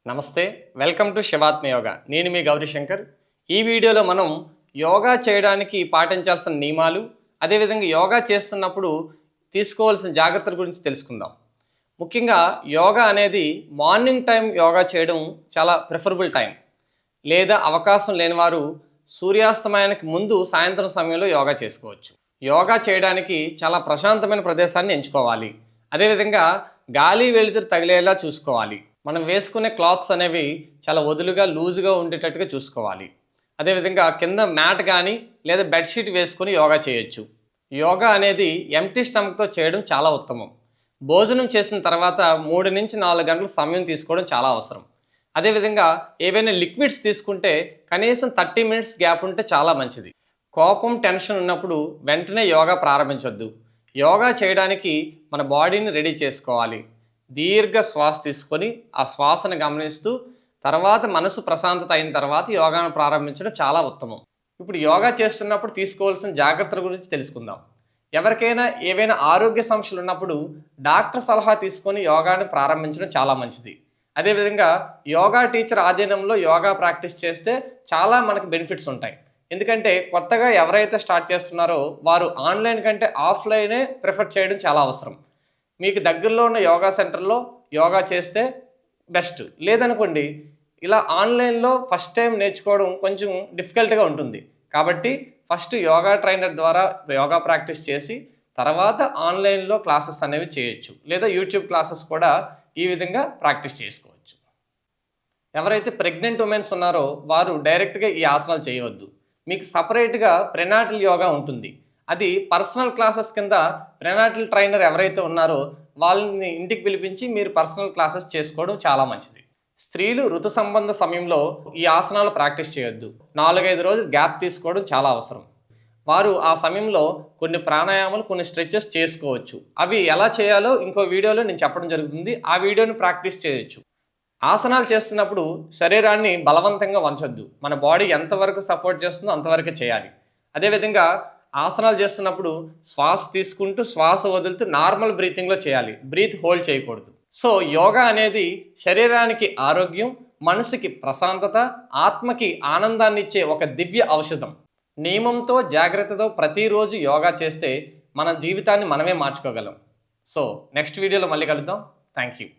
నమస్తే, welcome to Shivatma yoga. నేను మీ గౌరీ శంకర్. ఈ వీడియోలో మనం యోగా చేయడానికి పాటించాల్సిన నియమాలు, అదేవిధంగా యోగా చేస్తున్నప్పుడు తీసుకోవాల్సిన జాగ్రత్తల గురించి తెలుసుకుందాం. ముఖ్యంగా యోగా అనేది మార్నింగ్ టైం యోగా చేయడం చాలా ప్రిఫరబుల్ టైం. లేదా అవకాశం లేనివారు సూర్యాస్తమయానికి ముందు సాయంత్రం సమయంలో యోగా చేసుకోవచ్చు. యోగా చేయడానికి చాలా ప్రశాంతమైన ప్రదేశాన్ని ఎంచుకోవాలి. అదేవిధంగా గాలి వెలుతురు తగిలేలా చూసుకోవాలి. మనం వేసుకునే క్లాత్స్ అనేవి చాలా వదులుగా లూజుగా ఉండేటట్టుగా చూసుకోవాలి. అదేవిధంగా కింద మ్యాట్ కానీ లేదా బెడ్షీట్ వేసుకొని యోగా చేయొచ్చు. యోగా అనేది ఎంప్టీ స్టమక్తో చేయడం చాలా ఉత్తమం. భోజనం చేసిన తర్వాత 3 నుంచి 4 గంటల సమయం తీసుకోవడం చాలా అవసరం. అదేవిధంగా ఏవైనా లిక్విడ్స్ తీసుకుంటే కనీసం 30 మినిట్స్ గ్యాప్ ఉంటే చాలా మంచిది. కోపం, టెన్షన్ ఉన్నప్పుడు వెంటనే యోగా ప్రారంభించొద్దు. యోగా చేయడానికి మన బాడీని రెడీ చేసుకోవాలి. దీర్ఘ శ్వాస తీసుకొని ఆ శ్వాసను గమనిస్తూ తర్వాత మనసు ప్రశాంతత అయిన తర్వాత యోగాను ప్రారంభించడం చాలా ఉత్తమం. ఇప్పుడు యోగా చేస్తున్నప్పుడు తీసుకోవాల్సిన జాగ్రత్తల గురించి తెలుసుకుందాం. ఎవరికైనా ఏవైనా ఆరోగ్య సమస్యలు ఉన్నప్పుడు డాక్టర్ సలహా తీసుకొని యోగాను ప్రారంభించడం చాలా మంచిది. అదేవిధంగా యోగా టీచర్ ఆధీనంలో యోగా ప్రాక్టీస్ చేస్తే చాలా మనకు బెనిఫిట్స్ ఉంటాయి. ఎందుకంటే కొత్తగా ఎవరైతే స్టార్ట్ చేస్తున్నారో వారు ఆన్లైన్ కంటే ఆఫ్లైనే ప్రిఫర్ చేయడం చాలా అవసరం. మీకు దగ్గరలో ఉన్న యోగా సెంటర్లో యోగా చేస్తే బెస్ట్. లేదనుకోండి, ఇలా ఆన్లైన్లో ఫస్ట్ టైం నేర్చుకోవడం కొంచెం డిఫికల్ట్గా ఉంటుంది. కాబట్టి ఫస్ట్ యోగా ట్రైనర్ ద్వారా యోగా ప్రాక్టీస్ చేసి తర్వాత ఆన్లైన్లో క్లాసెస్ అనేవి చేయొచ్చు. లేదా యూట్యూబ్ క్లాసెస్ కూడా ఈ విధంగా ప్రాక్టీస్ చేసుకోవచ్చు. ఎవరైతే ప్రెగ్నెంట్ ఉమెన్స్ ఉన్నారో వారు డైరెక్ట్గా ఈ ఆసనాలు చేయవద్దు. మీకు సపరేట్గా ప్రెనాటల్ యోగా ఉంటుంది. అది పర్సనల్ క్లాసెస్ కింద ప్రెనాటల్ ట్రైనర్ ఎవరైతే ఉన్నారో వాళ్ళని ఇంటికి పిలిపించి మీరు పర్సనల్ క్లాసెస్ చేసుకోవడం చాలా మంచిది. స్త్రీలు ఋతు సంబంధ సమయంలో ఈ ఆసనాలు ప్రాక్టీస్ చేయొద్దు. 4-5 రోజులు గ్యాప్ తీసుకోవడం చాలా అవసరం. వారు ఆ సమయంలో కొన్ని ప్రాణాయామాలు, కొన్ని స్ట్రెచెస్ చేసుకోవచ్చు. అవి ఎలా చేయాలో ఇంకో వీడియోలో నేను చెప్పడం జరుగుతుంది. ఆ వీడియోని ప్రాక్టీస్ చేయొచ్చు. ఆసనాలు చేస్తున్నప్పుడు శరీరాన్ని బలవంతంగా వంచొద్దు. మన బాడీ ఎంతవరకు సపోర్ట్ చేస్తుందో అంతవరకే చేయాలి. అదేవిధంగా ఆసనాలు చేస్తున్నప్పుడు శ్వాస తీసుకుంటూ శ్వాస వదులుతూ నార్మల్ బ్రీతింగ్లో చేయాలి. బ్రీత్ హోల్డ్ చేయకూడదు. సో యోగా అనేది శరీరానికి ఆరోగ్యం, మనసుకి ప్రశాంతత, ఆత్మకి ఆనందాన్ని ఇచ్చే ఒక దివ్య ఔషధం. నియమంతో, జాగ్రత్తతో ప్రతిరోజు యోగా చేస్తే మన జీవితాన్ని మనమే మార్చుకోగలం. సో నెక్స్ట్ వీడియోలో మళ్ళీ కలుద్దాం. Thank you.